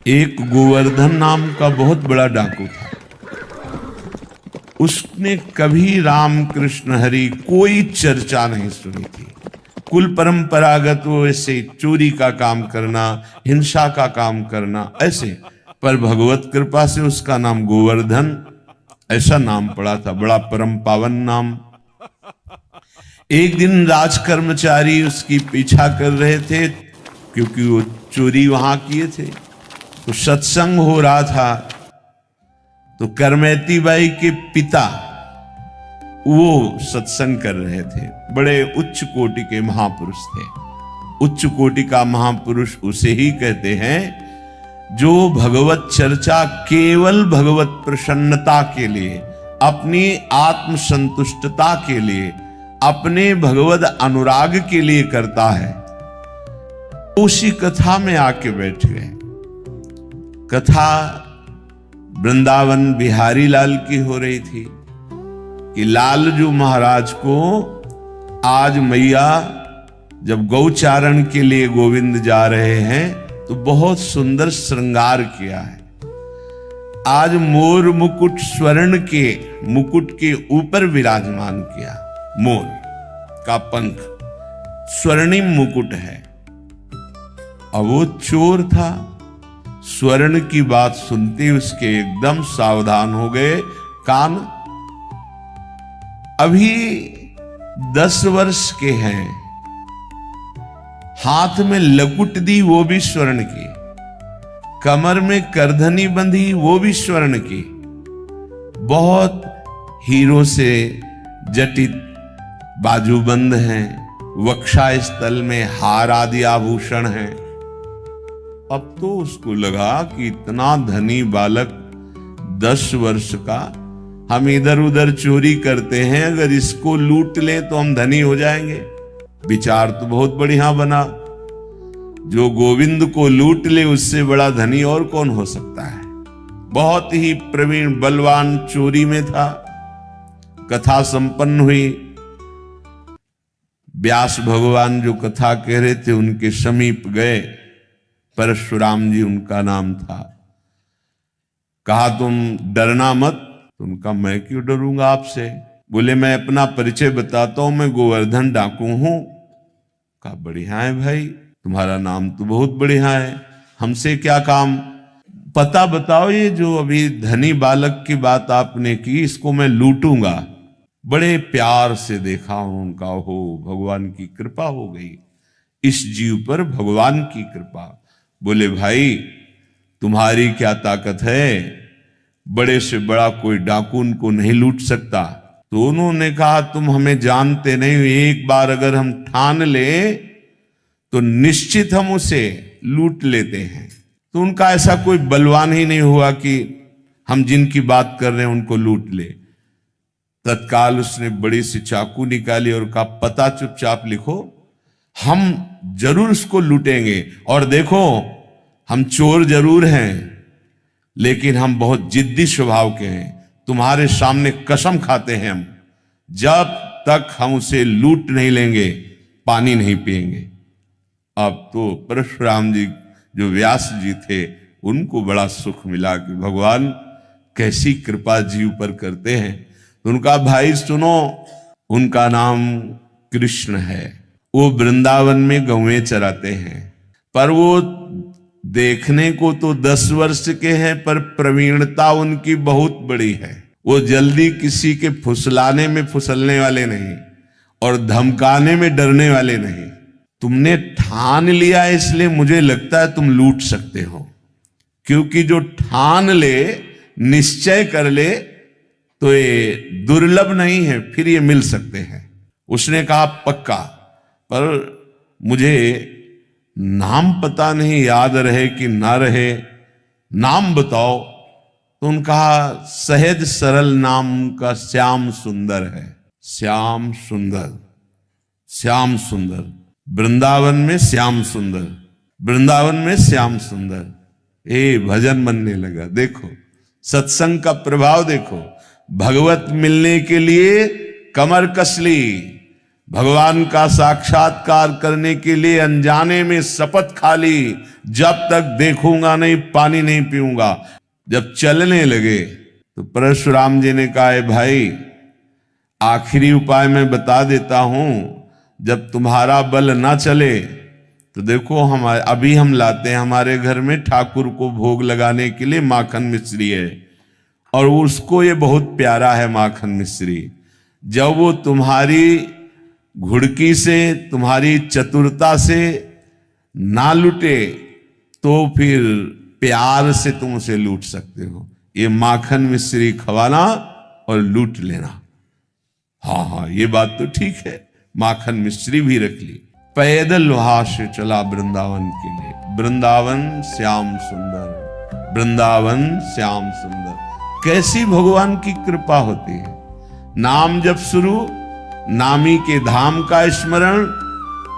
एक गोवर्धन नाम का बहुत बड़ा डाकू था। उसने कभी राम कृष्ण हरि कोई चर्चा नहीं सुनी थी। कुल परंपरागत वो ऐसे चोरी का काम करना, हिंसा का काम करना, ऐसे। पर भगवत कृपा से उसका नाम गोवर्धन ऐसा नाम पड़ा था, बड़ा परम पावन नाम। एक दिन राज कर्मचारी उसकी पीछा कर रहे थे, क्योंकि वो चोरी वहां किए थे। तो सत्संग हो रहा था, तो करमैती बाई के पिता वो सत्संग कर रहे थे। बड़े उच्च कोटि के महापुरुष थे। उच्च कोटि का महापुरुष उसे ही कहते हैं जो भगवत चर्चा केवल भगवत प्रसन्नता के लिए, अपनी आत्म संतुष्टता के लिए, अपने भगवत अनुराग के लिए करता है। उसी कथा में आके बैठ गए। कथा वृंदावन बिहारी लाल की हो रही थी कि लालजू महाराज को आज मैया जब गौचारण के लिए गोविंद जा रहे हैं तो बहुत सुंदर श्रृंगार किया है। आज मोर मुकुट स्वर्ण के मुकुट के ऊपर विराजमान किया। मोर का पंख स्वर्णिम मुकुट है। अब वो चोर था, स्वर्ण की बात सुनते उसके एकदम सावधान हो गए कान। अभी 10 वर्ष के हैं, हाथ में लकुट दी वो भी स्वर्ण की, कमर में करधनी बंधी वो भी स्वर्ण की, बहुत हीरो से जटित बाजूबंद हैं, वक्षा स्थल में हार आदि आभूषण हैं। अब तो उसको लगा कि इतना धनी बालक 10 वर्ष का, हम इधर उधर चोरी करते हैं, अगर इसको लूट ले तो हम धनी हो जाएंगे। विचार तो बहुत बढ़िया बना। जो गोविंद को लूट ले उससे बड़ा धनी और कौन हो सकता है। बहुत ही प्रवीण बलवान चोरी में था। कथा संपन्न हुई। व्यास भगवान जो कथा कह रहे थे उनके समीप गए। परशुराम जी उनका नाम था। कहा तुम डरना मत। तो उनका मैं क्यों डरूंगा आपसे। बोले मैं अपना परिचय बताता हूं, मैं गोवर्धन डाकू हूं। कहा बढ़िया है भाई, तुम्हारा नाम तो बहुत बढ़िया है, हमसे क्या काम। पता बताओ, ये जो अभी धनी बालक की बात आपने की इसको मैं लूटूंगा। बड़े प्यार से देखा उनका, हो भगवान की कृपा हो गई इस जीव पर, भगवान की कृपा। बोले भाई तुम्हारी क्या ताकत है, बड़े से बड़ा कोई डाकू उनको नहीं लूट सकता। तो उन्होंने कहा तुम हमें जानते नहीं, एक बार अगर हम ठान ले तो निश्चित हम उसे लूट लेते हैं। तो उनका ऐसा कोई बलवान ही नहीं हुआ कि हम जिनकी बात कर रहे हैं उनको लूट ले। तत्काल उसने बड़ी सी चाकू निकाली और कहा पता चुपचाप लिखो, हम जरूर उसको लूटेंगे। और देखो हम चोर जरूर हैं लेकिन हम बहुत जिद्दी स्वभाव के हैं। तुम्हारे सामने कसम खाते हैं हम जब तक हम उसे लूट नहीं लेंगे पानी नहीं पिएंगे। अब तो परशुराम जी जो व्यास जी थे उनको बड़ा सुख मिला कि भगवान कैसी कृपा जीव पर करते हैं। तो उनका भाई सुनो, उनका नाम कृष्ण है। वो वृंदावन में गौएं चराते हैं, पर वो देखने को तो 10 वर्ष के हैं पर प्रवीणता उनकी बहुत बड़ी है। वो जल्दी किसी के फुसलाने में फुसलने वाले नहीं और धमकाने में डरने वाले नहीं। तुमने ठान लिया इसलिए मुझे लगता है तुम लूट सकते हो, क्योंकि जो ठान ले, निश्चय कर ले तो ये दुर्लभ नहीं है, फिर ये मिल सकते हैं। उसने कहा पक्का, पर मुझे नाम पता नहीं, याद रहे कि ना रहे, नाम बताओ। तो उनका सहज सरल नाम का श्याम सुंदर है। श्याम सुंदर, श्याम सुंदर, वृंदावन में श्याम सुंदर, वृंदावन में श्याम सुंदर। भजन बनने लगा। देखो सत्संग का प्रभाव देखो। भगवत मिलने के लिए कमर कस ली, भगवान का साक्षात्कार करने के लिए अनजाने में शपथ खा ली, जब तक देखूंगा नहीं पानी नहीं पीऊंगा। जब चलने लगे तो परशुराम जी ने कहा, भाई आखिरी उपाय मैं बता देता हूं, जब तुम्हारा बल ना चले तो देखो अभी हम लाते हैं हमारे घर में ठाकुर को भोग लगाने के लिए माखन मिश्री है, और उसको ये बहुत प्यारा है माखन मिश्री। जब वो तुम्हारी घुड़की से, तुम्हारी चतुरता से ना लूटे तो फिर प्यार से तुम उसे लूट सकते हो। ये माखन मिश्री खवाना और लूट लेना। हाँ, ये बात तो ठीक है। माखन मिश्री भी रख ली। पैदल वहां से चला वृंदावन के लिए। वृंदावन श्याम सुंदर, वृंदावन श्याम सुंदर। कैसी भगवान की कृपा होती है। नाम जब शुरू, नामी के धाम का स्मरण,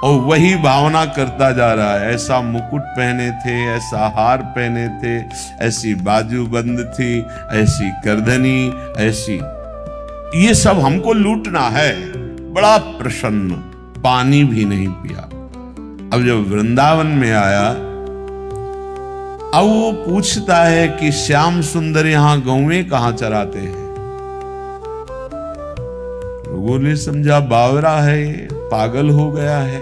और वही भावना करता जा रहा है। ऐसा मुकुट पहने थे, ऐसा हार पहने थे, ऐसी बाजूबंद थी, ऐसी करधनी, ऐसी, ये सब हमको लूटना है। बड़ा प्रसन्न, पानी भी नहीं पिया। अब जब वृंदावन में आया, अब वो पूछता है कि श्याम सुंदर यहां गौएं कहां चराते हैं। लोगों ने समझा बावरा है, पागल हो गया है,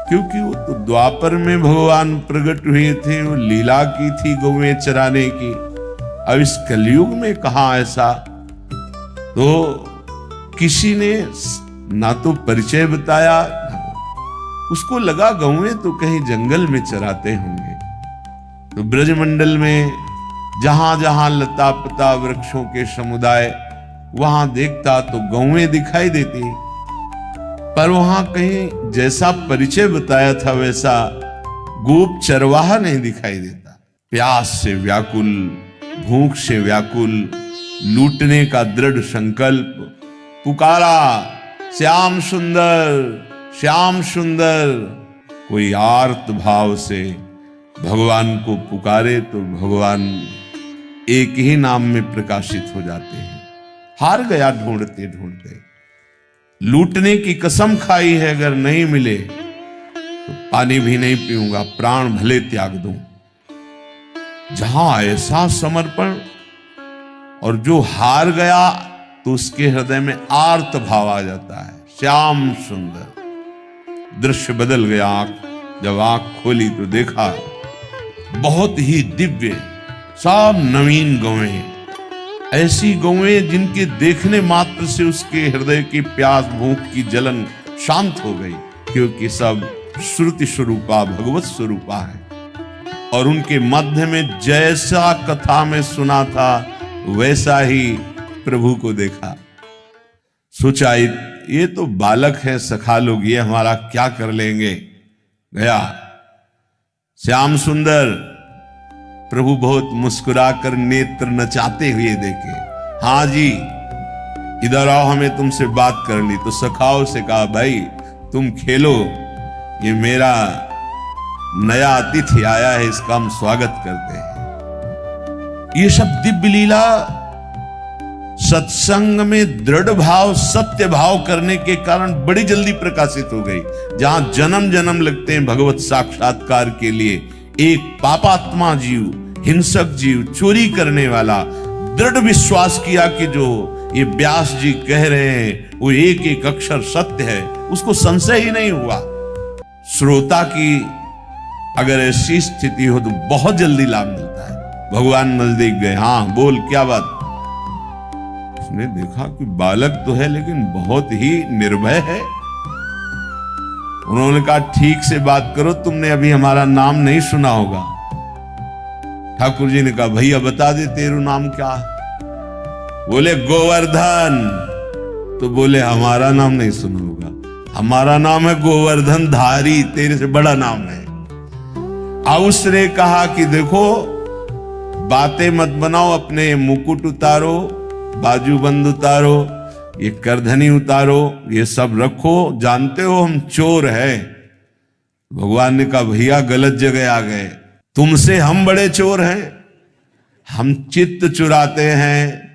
क्योंकि वो तो द्वापर में भगवान प्रकट हुए थे, वो लीला की थी गौएं चराने की। अब इस कलयुग में कहां ऐसा। तो किसी ने ना तो परिचय बताया, उसको लगा गौएं तो कहीं जंगल में चराते होंगे। तो ब्रजमंडल में जहां जहां लता पता वृक्षों के समुदाय, वहां देखता तो गौएं दिखाई देती, पर वहां कहीं जैसा परिचय बताया था वैसा गोप चरवाहा नहीं दिखाई देता। प्यास से व्याकुल, भूख से व्याकुल, लूटने का दृढ़ संकल्प, पुकारा श्याम सुंदर, श्याम सुंदर। कोई आर्त भाव से भगवान को पुकारे तो भगवान एक ही नाम में प्रकाशित हो जाते हैं। हार गया ढूंढते ढूंढते, लूटने की कसम खाई है, अगर नहीं मिले तो पानी भी नहीं पीऊंगा, प्राण भले त्याग दूं। जहां ऐसा समर्पण, और जो हार गया तो उसके हृदय में आर्त भाव आ जाता है। श्याम सुंदर। दृश्य बदल गया। जब आंख खोली तो देखा बहुत ही दिव्य, सब नवीन गौएं, ऐसी गौएं जिनके देखने मात्र से उसके हृदय की प्यास भूख की जलन शांत हो गई, क्योंकि सब श्रुति स्वरूपा भगवत स्वरूपा है। और उनके मध्य में जैसा कथा में सुना था वैसा ही प्रभु को देखा। सोचा ये तो बालक है, सखा लोग, ये हमारा क्या कर लेंगे। गया श्याम सुंदर। प्रभु बहुत मुस्कुराकर नेत्र नचाते हुए देखे। हाँ जी, इधर आओ, हमें तुमसे बात करनी। तो सखाओं से कहा, भाई तुम खेलो, ये मेरा नया अतिथि आया है, इसका हम स्वागत करते हैं। ये सब दिव्य लीला सत्संग में दृढ़ भाव, सत्य भाव करने के कारण बड़ी जल्दी प्रकाशित हो गई। जहां जन्म जन्म लगते हैं भगवत साक्षात्कार के लिए, एक पापात्मा जीव, हिंसक जीव, चोरी करने वाला दृढ़ विश्वास किया कि जो ये व्यास जी कह रहे हैं वो एक एक अक्षर सत्य है, उसको संशय ही नहीं हुआ। श्रोता की अगर ऐसी स्थिति हो तो बहुत जल्दी लाभ मिलता है। भगवान नजदीक गए। हाँ बोल, क्या बात। उसने देखा कि बालक तो है लेकिन बहुत ही निर्भय है। उन्होंने कहा, ठीक से बात करो, तुमने अभी हमारा नाम नहीं सुना होगा। ठाकुर जी ने कहा, भैया बता दे तेरा नाम क्या है। बोले गोवर्धन। तो बोले हमारा नाम नहीं सुना होगा, हमारा नाम है गोवर्धन धारी, तेरे से बड़ा नाम है। अब उसने कहा कि देखो, बातें मत बनाओ, अपने मुकुट उतारो, बाजूबंद उतारो, ये करधनी उतारो, ये सब रखो, जानते हो हम चोर हैं। भगवान ने कहा, भैया गलत जगह आ गए, तुमसे हम बड़े चोर हैं। हम चित्त चुराते हैं,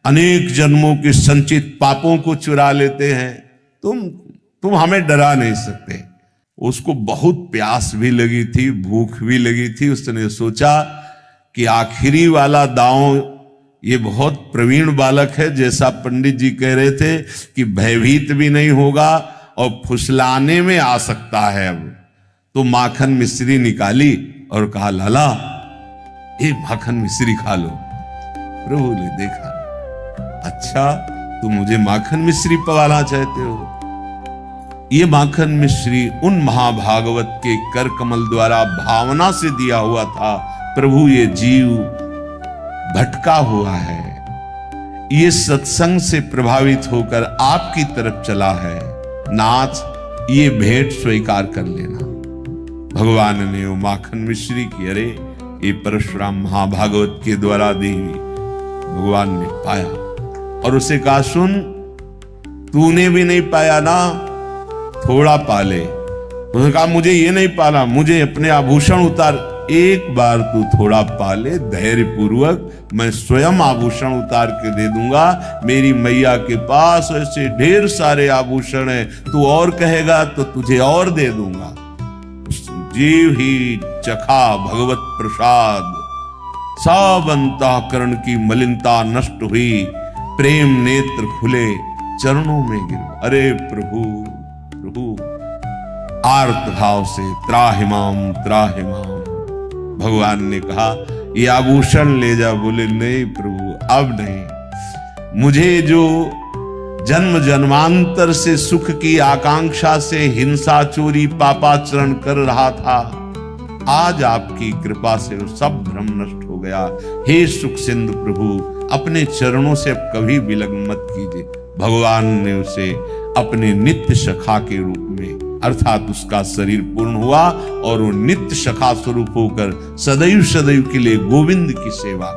अनेक जन्मों के संचित पापों को चुरा लेते हैं। तुम हमें डरा नहीं सकते। उसको बहुत प्यास भी लगी थी, भूख भी लगी थी। उसने सोचा कि आखिरी वाला दांव, ये बहुत प्रवीण बालक है, जैसा पंडित जी कह रहे थे कि भयभीत भी नहीं होगा और फुसलाने में आ सकता है। अब तो माखन मिश्री निकाली और कहा, लाला ये माखन मिश्री खा लो। प्रभु ने देखा, अच्छा तुम मुझे माखन मिश्री पवाना चाहते हो। ये माखन मिश्री उन महाभागवत के कर कमल द्वारा भावना से दिया हुआ था। प्रभु ये जीव भटका हुआ है, ये सत्संग से प्रभावित होकर आपकी तरफ चला है, नाथ ये भेंट स्वीकार कर लेना। भगवान ने वो माखन मिश्री की, अरे ये परशुराम महाभागवत के द्वारा दी हुई, भगवान ने पाया और उसे कहा, सुन तूने भी नहीं पाया ना, थोड़ा पाले। उसने कहा, मुझे ये नहीं पाला, मुझे अपने आभूषण उतार। एक बार तू थोड़ा पाले धैर्य पूर्वक, मैं स्वयं आभूषण उतार के दे दूंगा। मेरी मैया के पास ऐसे ढेर सारे आभूषण हैं, तू और कहेगा तो तुझे और दे दूंगा। जीव ही चखा भगवत प्रसाद, सब अंतःकरण की मलिनता नष्ट हुई, प्रेम नेत्र खुले, चरणों में गिर। अरे प्रभु प्रभु, आर्त भाव से त्राहिमाम त्राहिमाम। भगवान ने कहा, ये आभूषण ले जा। बोले, नहीं प्रभु अब नहीं। मुझे जो जन्म जन्मांतर से सुख की आकांक्षा से हिंसा चोरी पापाचरण कर रहा था, आज आपकी कृपा से वो सब भ्रम नष्ट हो गया। हे सुख सिंधु प्रभु, अपने चरणों से अब कभी विलग मत कीजिए। भगवान ने उसे अपने नित्य सखा के रूप में, अर्थात उसका शरीर पूर्ण हुआ और वो नित्य सखा स्वरूप होकर सदैव सदैव के लिए गोविंद की सेवा